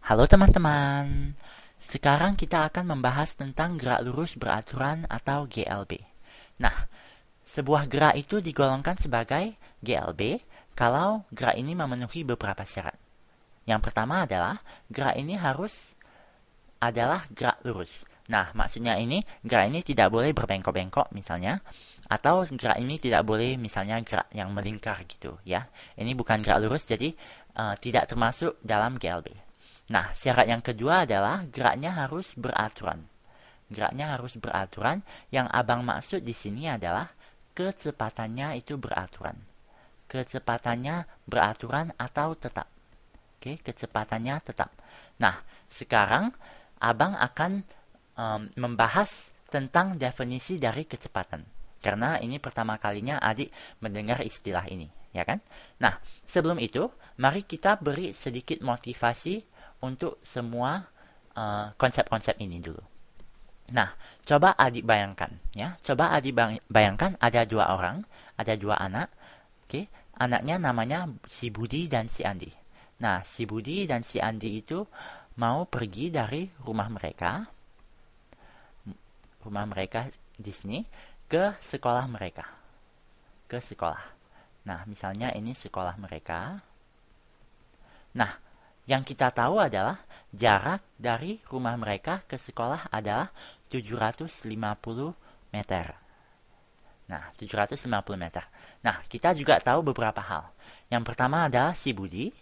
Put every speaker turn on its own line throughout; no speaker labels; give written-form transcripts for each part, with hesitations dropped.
Halo teman-teman, sekarang kita akan membahas tentang gerak lurus beraturan atau GLB. Nah, sebuah gerak itu digolongkan sebagai GLB kalau gerak ini memenuhi beberapa syarat. Yang pertama adalah gerak ini adalah gerak lurus. Nah, maksudnya gerak ini tidak boleh berbengkok-bengkok misalnya, atau gerak ini tidak boleh misalnya gerak yang melingkar gitu ya. Ini bukan gerak lurus, jadi tidak termasuk dalam GLB. Nah, syarat yang kedua adalah geraknya harus beraturan. Geraknya harus beraturan. Yang abang maksud di sini adalah kecepatannya itu beraturan. Kecepatannya beraturan atau tetap. Oke, kecepatannya tetap. Nah, sekarang abang akan membahas tentang definisi dari kecepatan. Karena ini pertama kalinya adik mendengar istilah ini, ya kan? Nah, sebelum itu, mari kita beri sedikit motivasi untuk semua konsep-konsep ini dulu. Nah, coba adik bayangkan, ya. Coba adik bayangkan ada dua orang, ada dua anak. Oke, anaknya namanya si Budi dan si Andi. Nah, si Budi dan si Andi itu mau pergi dari rumah mereka di sini ke sekolah mereka, ke sekolah. Nah, misalnya ini sekolah mereka. Nah, yang kita tahu adalah jarak dari rumah mereka ke sekolah adalah 750 meter. Nah, 750 meter. Nah, kita juga tahu beberapa hal. Yang pertama adalah si Budi.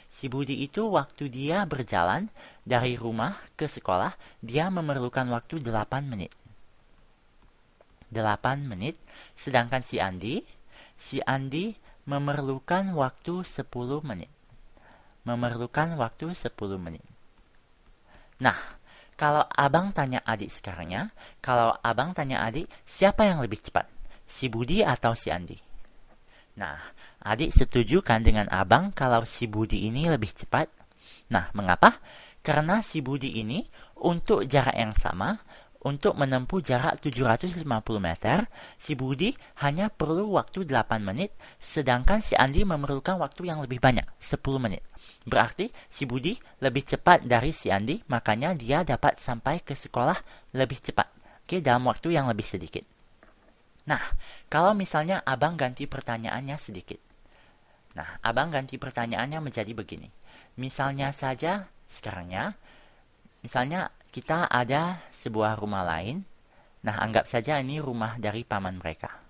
Si Budi itu waktu dia berjalan dari rumah ke sekolah, dia memerlukan waktu 8 menit. 8 menit. Sedangkan si Andi memerlukan waktu 10 menit. Memerlukan waktu 10 menit. Nah, kalau abang tanya adik sekarangnya, kalau abang tanya adik, siapa yang lebih cepat? Si Budi atau si Andi? Nah, adik setuju kan dengan abang kalau si Budi ini lebih cepat? Nah, mengapa? Karena si Budi ini untuk jarak yang sama, untuk menempuh jarak 750 meter, si Budi hanya perlu waktu 8 menit, sedangkan si Andi memerlukan waktu yang lebih banyak, 10 menit. Berarti si Budi lebih cepat dari si Andi, makanya dia dapat sampai ke sekolah lebih cepat. Oke, dalam waktu yang lebih sedikit. Nah, kalau misalnya abang ganti pertanyaannya sedikit. Nah, abang ganti pertanyaannya menjadi begini. Misalnya saja sekarangnya, misalnya kita ada sebuah rumah lain. Nah, anggap saja ini rumah dari paman mereka.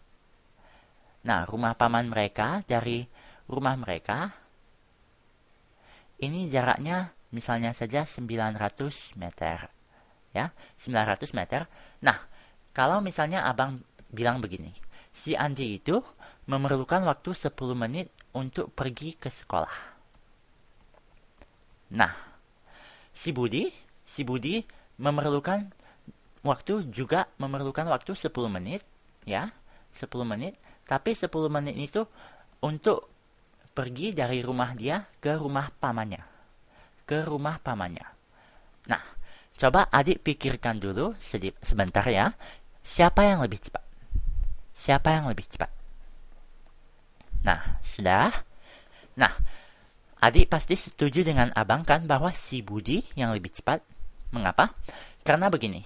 Nah, rumah paman mereka dari rumah mereka ini jaraknya misalnya saja 900 meter. Ya, 900 meter. Nah, kalau misalnya abang bilang begini. Si Andi itu memerlukan waktu 10 menit untuk pergi ke sekolah. Nah, si Budi memerlukan waktu 10 menit, ya, 10 menit, tapi 10 menit itu untuk pergi dari rumah dia ke rumah pamannya. Ke rumah pamannya. Nah, coba adik pikirkan dulu sebentar ya, siapa yang lebih cepat? Siapa yang lebih cepat? Nah, sudah. Nah, adik pasti setuju dengan abang kan bahwa si Budi yang lebih cepat. Mengapa? Karena begini.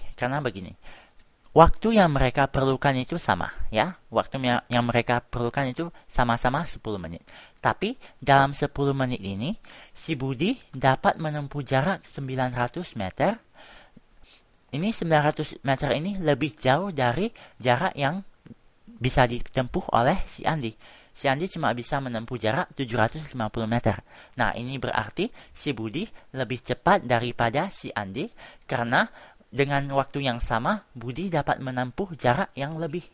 Waktu yang mereka perlukan itu sama, ya. Waktu yang mereka perlukan itu sama-sama 10 menit. Tapi dalam 10 menit ini, si Budi dapat menempuh jarak 900 meter. Ini 900 meter ini lebih jauh dari jarak yang bisa ditempuh oleh si Andi. Si Andi cuma bisa menempuh jarak 750 meter. Nah, ini berarti si Budi lebih cepat daripada si Andi karena dengan waktu yang sama Budi dapat menempuh jarak yang lebih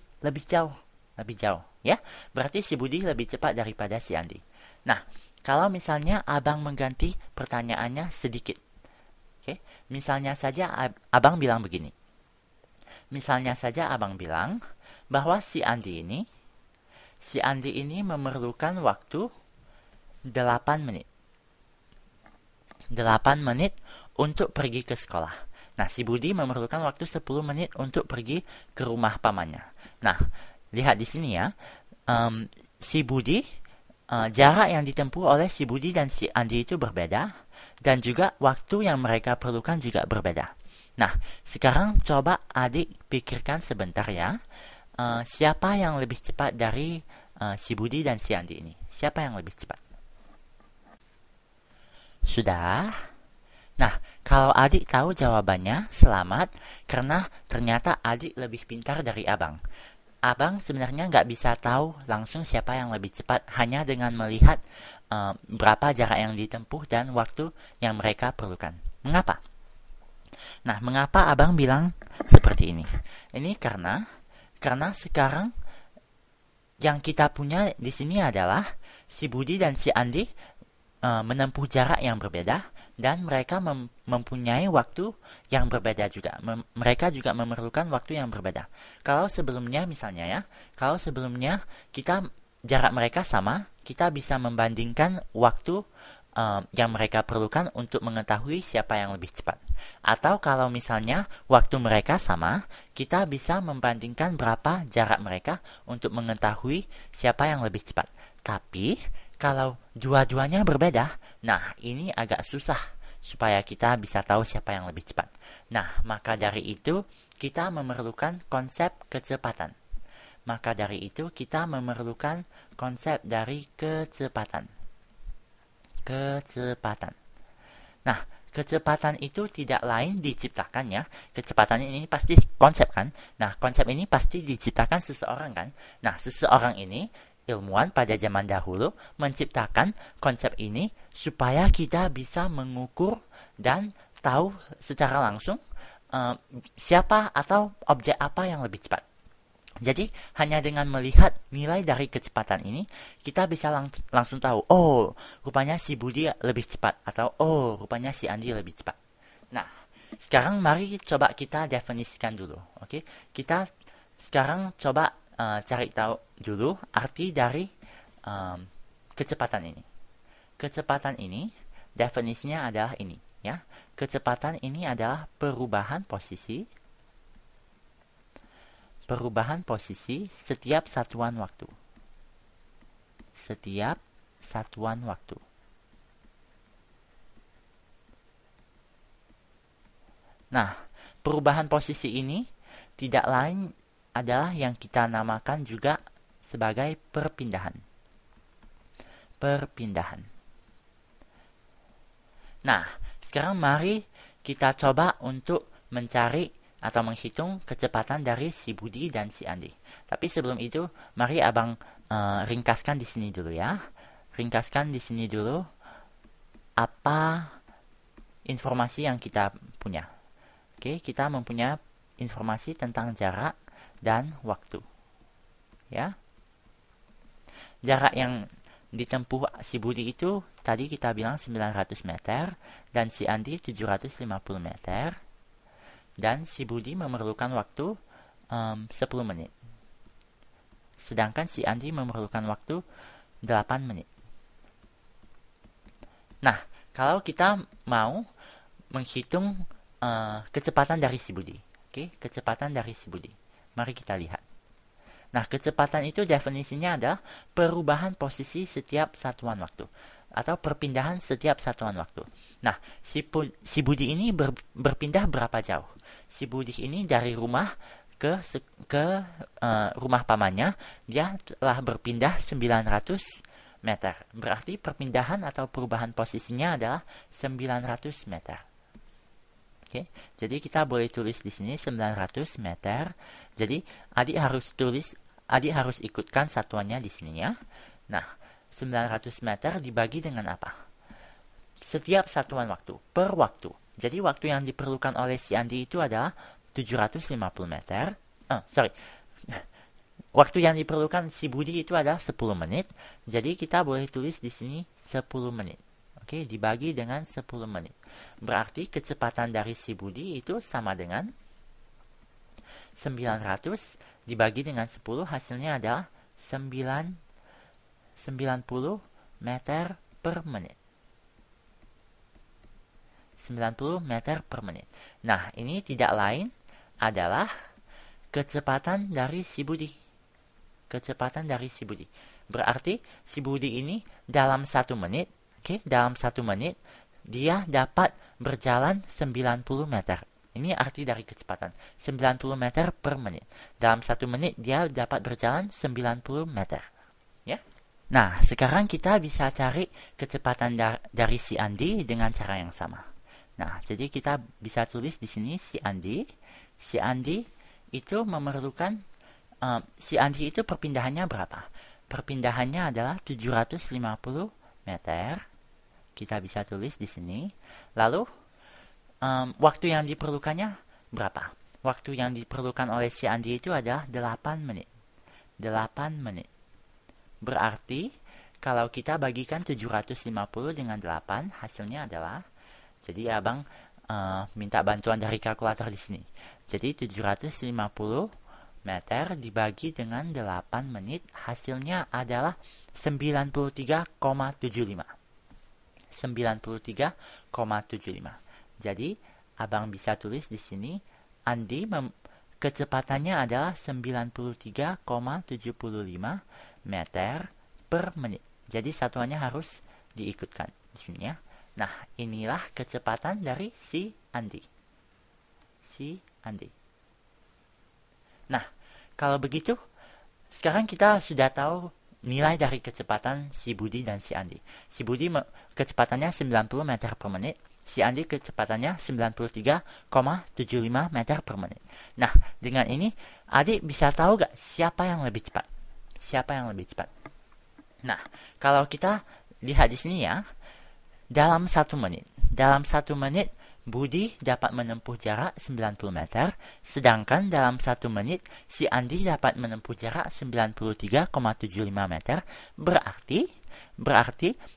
jauh, ya. Berarti si Budi lebih cepat daripada si Andi. Nah, kalau misalnya abang mengganti pertanyaannya sedikit. Oke, misalnya saja abang bilang begini. Misalnya saja abang bilang bahwa si Andi ini memerlukan waktu 8 menit. 8 menit untuk pergi ke sekolah. Nah, si Budi memerlukan waktu 10 menit untuk pergi ke rumah pamannya. Nah, lihat di sini ya. Si Budi, jarak yang ditempuh oleh si Budi dan si Andi itu berbeda. dan juga waktu yang mereka perlukan juga berbeda. Nah, sekarang coba adik pikirkan sebentar ya. Siapa yang lebih cepat dari si Budi dan si Andi ini? Siapa yang lebih cepat? Sudah? Nah, kalau adik tahu jawabannya, selamat, karena ternyata adik lebih pintar dari abang. Abang sebenarnya nggak bisa tahu langsung siapa yang lebih cepat hanya dengan melihat berapa jarak yang ditempuh dan waktu yang mereka perlukan. Mengapa? Nah, mengapa abang bilang seperti ini? Ini karena sekarang yang kita punya di sini adalah si Budi dan si Andi menempuh jarak yang berbeda dan mereka mempunyai waktu yang berbeda juga. Mereka juga memerlukan waktu yang berbeda. Kalau sebelumnya misalnya ya, kalau sebelumnya jarak mereka sama, kita bisa membandingkan waktu yang mereka perlukan untuk mengetahui siapa yang lebih cepat. Atau kalau misalnya waktu mereka sama, kita bisa membandingkan berapa jarak mereka untuk mengetahui siapa yang lebih cepat. Tapi kalau dua-duanya berbeda, nah ini agak susah supaya kita bisa tahu siapa yang lebih cepat. Nah, maka dari itu kita memerlukan konsep kecepatan. Maka dari itu kita memerlukan konsep dari kecepatan. Kecepatan. Nah, kecepatan itu tidak lain diciptakan ya. Kecepatan ini pasti konsep kan. Nah, konsep ini pasti diciptakan seseorang kan. Nah, seseorang ini ilmuwan pada zaman dahulu menciptakan konsep ini supaya kita bisa mengukur dan tahu secara langsung siapa atau objek apa yang lebih cepat. Jadi hanya dengan melihat nilai dari kecepatan ini kita bisa langsung tahu, oh rupanya si Budi lebih cepat atau oh rupanya si Andi lebih cepat. Nah, sekarang mari coba kita definisikan dulu, oke? Kita sekarang coba cari tahu dulu arti dari kecepatan ini. Kecepatan ini definisinya adalah ini, ya. Kecepatan ini adalah perubahan posisi setiap satuan waktu. Setiap satuan waktu. Nah, perubahan posisi ini tidak lain adalah yang kita namakan juga sebagai perpindahan. Perpindahan. Nah, sekarang mari kita coba untuk mencari atau menghitung kecepatan dari si Budi dan si Andi. Tapi sebelum itu, mari abang ringkaskan di sini dulu ya. Ringkaskan di sini dulu apa informasi yang kita punya. Oke, kita mempunyai informasi tentang jarak dan waktu. Ya. Jarak yang ditempuh si Budi itu tadi kita bilang 900 meter dan si Andi 750 meter. Dan si Budi memerlukan waktu 10 menit. Sedangkan si Andi memerlukan waktu 8 menit. Nah, kalau kita mau menghitung kecepatan dari si Budi. Oke, kecepatan dari si Budi. Mari kita lihat. Nah, kecepatan itu definisinya adalah perubahan posisi setiap satuan waktu atau perpindahan setiap satuan waktu. Nah, si Budi ini berpindah berapa jauh? Si Budi ini dari rumah ke rumah pamannya, dia telah berpindah 900 meter. Berarti perpindahan atau perubahan posisinya adalah 900 meter. Oke, jadi kita boleh tulis di sini 900 meter. Jadi adik harus ikutkan satuannya di sini ya. Nah, 900 meter dibagi dengan apa? Setiap satuan waktu, per waktu. Jadi waktu yang diperlukan oleh si Andi itu adalah 750 meter. Waktu yang diperlukan si Budi itu adalah 10 menit. Jadi kita boleh tulis di sini 10 menit. Oke, dibagi dengan 10 menit. Berarti kecepatan dari si Budi itu sama dengan 900 dibagi dengan 10, hasilnya adalah 90 meter per menit. 90 meter per menit. Nah, ini tidak lain adalah kecepatan dari si Budi. Kecepatan dari si Budi. Berarti si Budi ini dalam 1 menit, dalam 1 menit dia dapat berjalan 90 meter. Ini arti dari kecepatan. 90 meter per menit. Dalam 1 menit dia dapat berjalan 90 meter. Ya. Nah, sekarang kita bisa cari kecepatan dari si Andi dengan cara yang sama. Nah, jadi kita bisa tulis di sini si Andi. Si Andi itu memerlukan si Andi itu perpindahannya berapa? Perpindahannya adalah 750 meter. Kita bisa tulis di sini. Lalu waktu yang diperlukannya berapa? Waktu yang diperlukan oleh si Andi itu adalah 8 menit. 8 menit. Berarti kalau kita bagikan 750 dengan 8, hasilnya adalah, jadi abang minta bantuan dari kalkulator di sini. Jadi 750 meter dibagi dengan 8 menit, hasilnya adalah 93,75. 93,75. Jadi, abang bisa tulis di sini, Andi kecepatannya adalah 93,75 meter per menit. Jadi, satuannya harus diikutkan di sini ya. Nah, inilah kecepatan dari si Andi. Nah, kalau begitu, sekarang kita sudah tahu nilai dari kecepatan si Budi dan si Andi. Si Budi kecepatannya 90 meter per menit. Si Andi kecepatannya 93,75 meter per menit. Nah, dengan ini adik bisa tahu gak siapa yang lebih cepat? Siapa yang lebih cepat? Nah, kalau kita lihat di sini ya, dalam 1 menit. Dalam 1 menit, Budi dapat menempuh jarak 90 meter, sedangkan dalam 1 menit, si Andi dapat menempuh jarak 93,75 meter. Berarti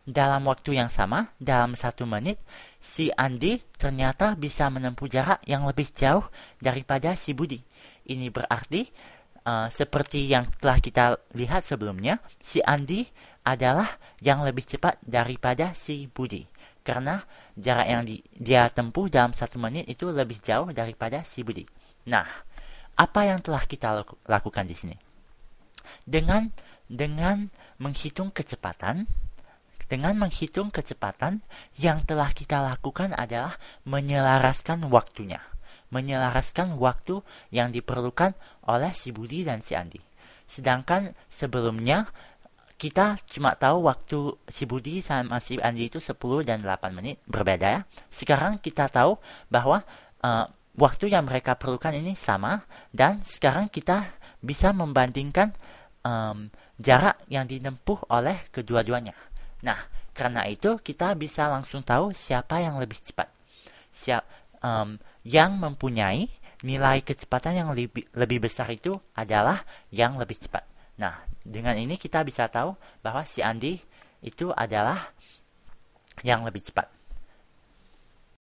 dalam waktu yang sama, dalam 1 menit, si Andi ternyata bisa menempuh jarak yang lebih jauh daripada si Budi. Ini berarti, seperti yang telah kita lihat sebelumnya, si Andi adalah yang lebih cepat daripada si Budi. Karena jarak yang dia tempuh dalam 1 menit itu lebih jauh daripada si Budi. Nah, apa yang telah kita lakukan di sini? Dengan menghitung kecepatan, yang telah kita lakukan adalah menyelaraskan waktunya. Menyelaraskan waktu yang diperlukan oleh si Budi dan si Andi. Sedangkan sebelumnya, kita cuma tahu waktu si Budi sama si Andi itu 10 dan 8 menit, berbeda ya. Sekarang kita tahu bahwa waktu yang mereka perlukan ini sama, dan sekarang kita bisa membandingkan jarak yang ditempuh oleh kedua-duanya. Nah, karena itu kita bisa langsung tahu siapa yang lebih cepat. Yang mempunyai nilai kecepatan yang lebih besar itu adalah yang lebih cepat. Nah, dengan ini kita bisa tahu bahwa si Andi itu adalah yang lebih cepat.